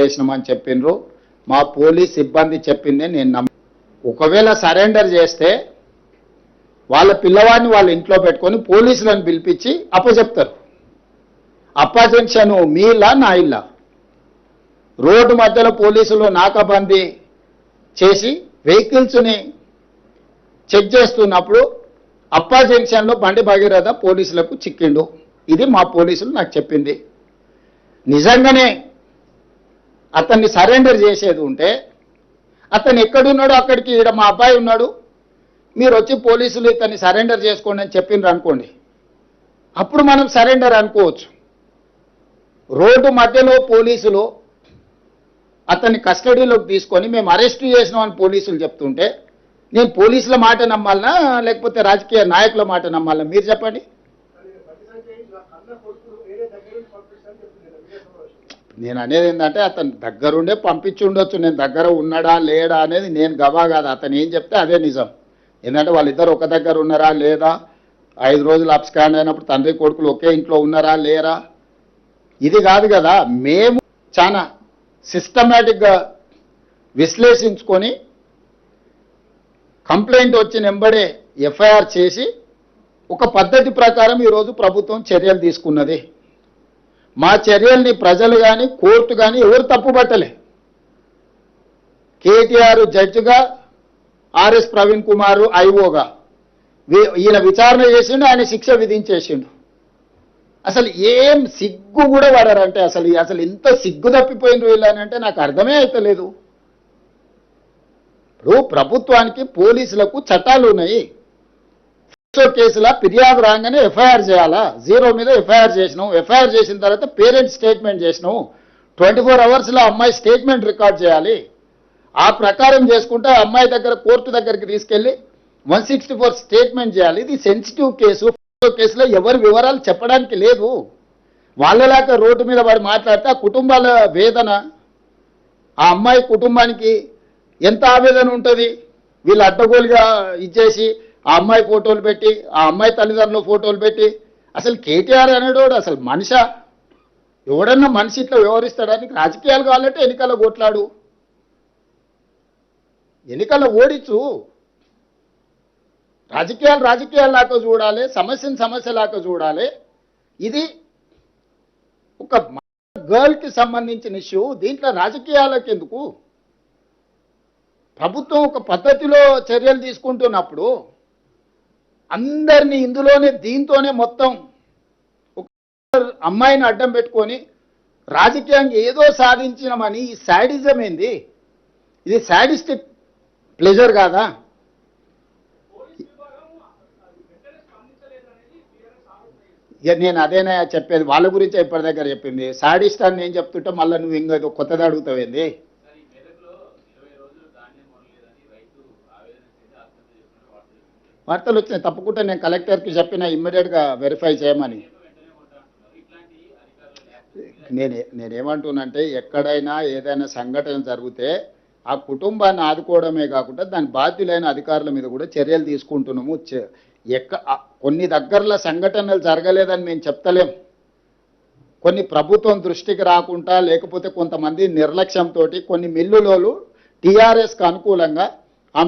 చేసినామని చెప్పిండ్రు. మా పోలీస్ సిబ్బంది చెప్పిందే నేను ఒకవేళ సరెండర్ చేస్తే వాళ్ళ పిల్లవాడిని వాళ్ళ ఇంట్లో పెట్టుకొని పోలీసులను పిలిపించి అప్పచెప్తారు. అప్పజెన్షన్ మీ ఇల్లా నా ఇల్లా? రోడ్డు మధ్యలో పోలీసులు నాకాబందీ చేసి వెహికల్స్ని చెక్ చేస్తున్నప్పుడు అప్పా జంక్షన్లో బండి భగీరథ పోలీసులకు చిక్కిండు. ఇది మా పోలీసులు నాకు చెప్పింది. నిజంగానే అతన్ని సరెండర్ చేసేది ఉంటే అతను ఎక్కడున్నాడో అక్కడికి ఈడ మా అబ్బాయి ఉన్నాడు, మీరు వచ్చి పోలీసులు ఇతన్ని సరెండర్ చేసుకోండి అని చెప్పిండ్రు అనుకోండి, అప్పుడు మనం సరెండర్ అనుకోవచ్చు. రోడ్డు మధ్యలో పోలీసులు అతన్ని కస్టడీలోకి తీసుకొని మేము అరెస్ట్ చేసినామని పోలీసులు చెప్తుంటే నేను పోలీసుల మాట నమ్మాలనా లేకపోతే రాజకీయ నాయకుల మాట నమ్మాలనా? మీరు చెప్పండి. నేను అనేది ఏంటంటే అతను దగ్గరుండే పంపించి ఉండొచ్చు, నేను దగ్గర ఉన్నాడా లేడా అనేది నేను గవా కాదు. అతను ఏం చెప్తే అదే నిజం. ఎందుకంటే వాళ్ళిద్దరు ఒక దగ్గర ఉన్నారా లేదా, 5 రోజులు అబ్స్కాండ్ అయినప్పుడు తండ్రి కొడుకులు ఒకే ఇంట్లో ఉన్నారా లేరా, ఇది కాదు కదా. మేము చాలా సిస్టమేటిక్గా విశ్లేషించుకొని కంప్లైంట్ వచ్చిన వెంబడే ఎఫ్ఐఆర్ చేసి ఒక పద్ధతి ప్రకారం ఈరోజు ప్రభుత్వం చర్యలు తీసుకున్నది. మా చర్యల్ని ప్రజలు కానీ కోర్టు కానీ ఎవరు తప్పుపట్టలే. కేటీఆర్ జడ్జిగా, ఆర్ఎస్ ప్రవీణ్ కుమార్ ఐఓగా ఈయన విచారణ చేసిండు, ఆయన శిక్ష విధించేసిండు. అసలు ఏం సిగ్గు కూడా పడారంటే అసలు ఇంత సిగ్గు తప్పిపోయిన వీళ్ళనంటే నాకు అర్థమే అవుతలేదు. ఇప్పుడు ప్రభుత్వానికి పోలీసులకు చట్టాలు ఉన్నాయి. కేసుల ఫిర్యాదు రాగానే ఎఫ్ఐఆర్ చేయాలా? 0 మీద ఎఫ్ఐఆర్ చేసినాం. ఎఫ్ఐఆర్ చేసిన తర్వాత పేరెంట్ స్టేట్మెంట్ చేసినాం. 24 అవర్స్లో అమ్మాయి స్టేట్మెంట్ రికార్డ్ చేయాలి. ఆ ప్రకారం చేసుకుంటే అమ్మాయి దగ్గర కోర్టు దగ్గరికి తీసుకెళ్లి 164 స్టేట్మెంట్ చేయాలి. ఇది సెన్సిటివ్ కేసు. కేసులో ఎవరి వివరాలు చెప్పడానికి లేదు. వాళ్ళలాగా రోడ్డు మీద వాడు మాట్లాడితే ఆ కుటుంబాల వేదన, ఆ అమ్మాయి కుటుంబానికి ఎంత ఆవేదన ఉంటుంది. వీళ్ళు అడ్డగోలుగా ఇచ్చేసి ఆ అమ్మాయి ఫోటోలు పెట్టి, ఆ అమ్మాయి తల్లిదండ్రుల ఫోటోలు పెట్టి, అసలు కేటీఆర్ అనేటోడు అసలు మనిషా? ఎవడన్నా మనిషి ఇట్లా వ్యవహరిస్తాడానికి? రాజకీయాలు కావాలంటే ఎన్నికల్లో కొట్లాడు, ఎన్నికల్లో ఓడించు. రాజకీయాలాగా చూడాలి, సమస్యలాగా చూడాలి. ఇది ఒక గర్ల్కి సంబంధించిన ఇష్యూ, దీంట్లో రాజకీయాలకు ఎందుకు? ప్రభుత్వం ఒక పద్ధతిలో చర్యలు తీసుకుంటున్నప్పుడు అందరినీ ఇందులోనే దీంతోనే మొత్తం ఒక అమ్మాయిని అడ్డం పెట్టుకొని రాజకీయంగా ఏదో సాధించినామని ఈ శాడిజం ఏంది? ఇది శాడిస్టిక్ ప్లెజర్ కాదా? నేను అదేనా చెప్పేది, వాళ్ళ గురించి ఇప్పటి దగ్గర చెప్పింది. సాడిస్ట్ అని నేను చెప్తుంటే మళ్ళీ నువ్వు ఇంకా కొత్తది అడుగుతావేంది? వార్తలు వచ్చినాయి, తప్పకుండా నేను కలెక్టర్కి చెప్పిన ఇమ్మీడియట్గా వెరిఫై చేయమని. నేనేమంటున్నానంటే ఎక్కడైనా ఏదైనా సంఘటన జరిగితే ఆ కుటుంబాన్ని ఆదుకోవడమే కాకుండా దాని బాధ్యులైన అధికారుల మీద కూడా చర్యలు తీసుకుంటున్నాము. కొన్ని దగ్గరలో సంఘటనలు జరగలేదని మేము చెప్తలేం. కొన్ని ప్రభుత్వం దృష్టికి రాకుండా లేకపోతే కొంతమంది నిర్లక్ష్యంతో కొన్ని మిల్లులోలు టీఆర్ఎస్కి అనుకూలంగా